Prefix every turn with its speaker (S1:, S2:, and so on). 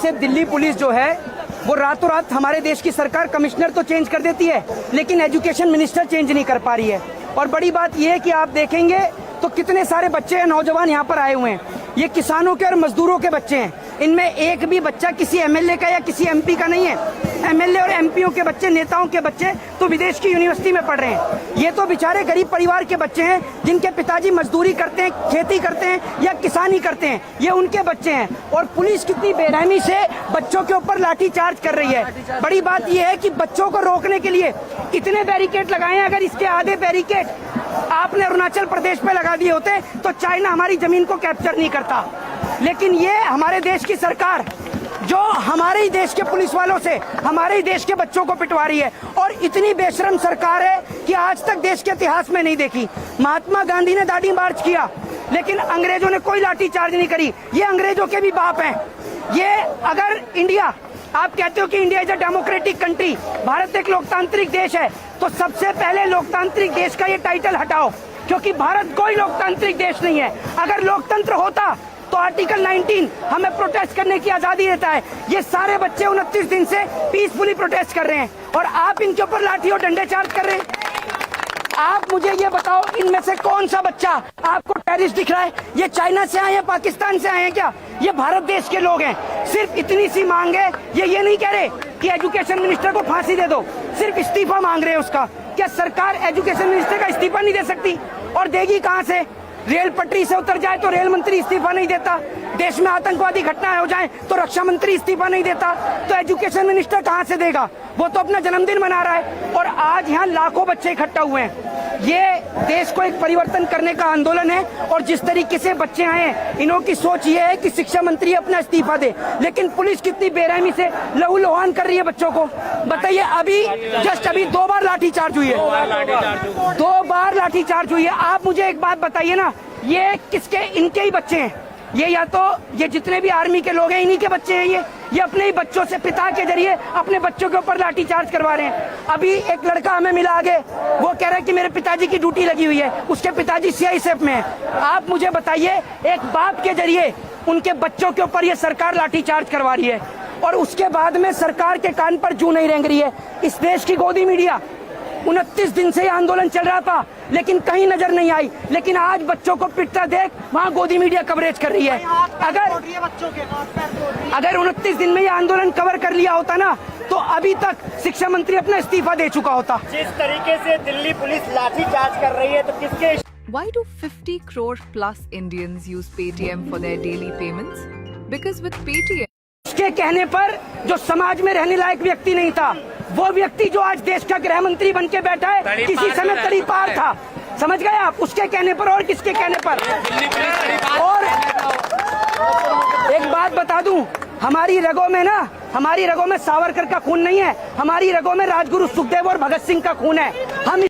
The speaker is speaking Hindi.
S1: जैसे दिल्ली पुलिस जो है वो रातों रात हमारे देश की सरकार कमिश्नर तो चेंज कर देती है, लेकिन एजुकेशन मिनिस्टर चेंज नहीं कर पा रही है। और बड़ी बात यह है कि आप देखेंगे तो कितने सारे बच्चे हैं, नौजवान यहाँ पर आए हुए हैं, ये किसानों के और मजदूरों के बच्चे हैं। इनमें एक भी बच्चा किसी एमएलए का या किसी एमपी का नहीं है। एमएलए और एमपीओं के बच्चे, नेताओं के बच्चे तो विदेश की यूनिवर्सिटी में पढ़ रहे हैं। ये तो बेचारे गरीब परिवार के बच्चे हैं जिनके पिताजी मजदूरी करते हैं, खेती करते हैं या किसानी करते हैं, ये उनके बच्चे हैं। और पुलिस कितनी बेरहमी से बच्चों के ऊपर लाठीचार्ज कर रही है। बड़ी बात यह है कि बच्चों को रोकने के लिए इतने बैरिकेड लगाए हैं, अगर इसके आधे बैरिकेड आपने अरुणाचल प्रदेश पे लगा दिए होते तो चाइना हमारी जमीन को कैप्चर नहीं करता। लेकिन ये हमारे देश की सरकार जो हमारे ही देश के पुलिस वालों से हमारे ही देश के बच्चों को पिटवा रही है, और इतनी बेशरम सरकार है कि आज तक देश के इतिहास में नहीं देखी। महात्मा गांधी ने दाढ़ी मार्च किया, लेकिन अंग्रेजों ने कोई लाठी चार्ज नहीं करी। ये अंग्रेजों के भी बाप हैं। ये अगर इंडिया, आप कहते हो कि India is a democratic country, Bharat एक लोकतांत्रिक देश है, तो सबसे पहले लोकतांत्रिक देश का ये टाइटल हटाओ, क्योंकि भारत कोई लोकतांत्रिक देश नहीं है। अगर लोकतंत्र होता तो आर्टिकल 19 हमें प्रोटेस्ट करने की आजादी देता है। ये सारे बच्चे 29 दिन से पीसफुली प्रोटेस्ट कर रहे हैं और आप इनके ऊपर लाठी और डंडे चार्ज कर रहे हैं। आप मुझे ये बताओ, इनमें से कौन सा बच्चा आपको टेररिस्ट दिख रहा है? ये चाइना से आए हैं, पाकिस्तान से आए हैं क्या? ये भारत देश के लोग हैं। सिर्फ इतनी सी मांग है, ये नहीं कह रहे कि एजुकेशन मिनिस्टर को फांसी दे दो, सिर्फ इस्तीफा मांग रहे हैं उसका। क्या सरकार एजुकेशन मिनिस्टर का इस्तीफा नहीं दे सकती? और देगी कहां से? रेल पटरी से उतर जाए तो रेल मंत्री इस्तीफा नहीं देता, देश में आतंकवादी घटनाएं हो जाए तो रक्षा मंत्री इस्तीफा नहीं देता, तो एजुकेशन मिनिस्टर कहां से देगा? वो तो अपना जन्मदिन मना रहा है। और आज यहाँ लाखों बच्चे इकट्ठा हुए हैं। ये देश को एक परिवर्तन करने का आंदोलन है, और जिस तरीके से बच्चे आए हैं, इन्हों की सोच ये है कि शिक्षा मंत्री अपना इस्तीफा दे, लेकिन पुलिस कितनी बेरहमी से लहूलुहान कर रही है बच्चों को। बताइए, अभी जस्ट अभी 2 बार लाठीचार्ज हुई है, 2 बार लाठीचार्ज हुई है। आप मुझे एक बात बताइए ना, ये किसके, इनके ही बच्चे हैं ये, या तो ये जितने भी आर्मी के लोग हैं इन्हीं के बच्चे हैं ये अपने ही बच्चों से, पिता के जरिए अपने बच्चों के ऊपर लाठीचार्ज करवा रहे हैं। अभी एक लड़का हमें मिला आगे, वो कह रहा है कि मेरे पिताजी की ड्यूटी लगी हुई है, उसके पिताजी सीआईएसएफ में है। आप मुझे बताइए, एक बाप के जरिए उनके बच्चों के ऊपर ये सरकार लाठीचार्ज करवा रही है, और उसके बाद में सरकार के कान पर जू नहीं रेंग रही है। इस देश की गोदी मीडिया 29 दिन से ये आंदोलन चल रहा था, लेकिन कहीं नजर नहीं आई, लेकिन आज बच्चों को पिटता देख वहाँ गोदी मीडिया कवरेज कर रही है। अगर 29 दिन में ये आंदोलन कवर कर लिया होता ना, तो अभी तक शिक्षा मंत्री अपना इस्तीफा दे चुका होता।
S2: जिस तरीके से दिल्ली पुलिस लाठीचार्ज कर रही है, तो किसके?
S3: Why do 50 crore plus Indians use Paytm for their daily payments? Because with Paytm,
S1: उसके कहने पर जो समाज में रहने लायक व्यक्ति नहीं था, वो व्यक्ति जो आज देश का गृह मंत्री बन के बैठा है, किसी समय तड़ी पार था। समझ गए आप? उसके कहने पर और किसके कहने पर? और एक बात बता दूं, हमारी रगों में सावरकर का खून नहीं है, हमारी रगों में राजगुरु सुखदेव और भगत सिंह का खून है। हम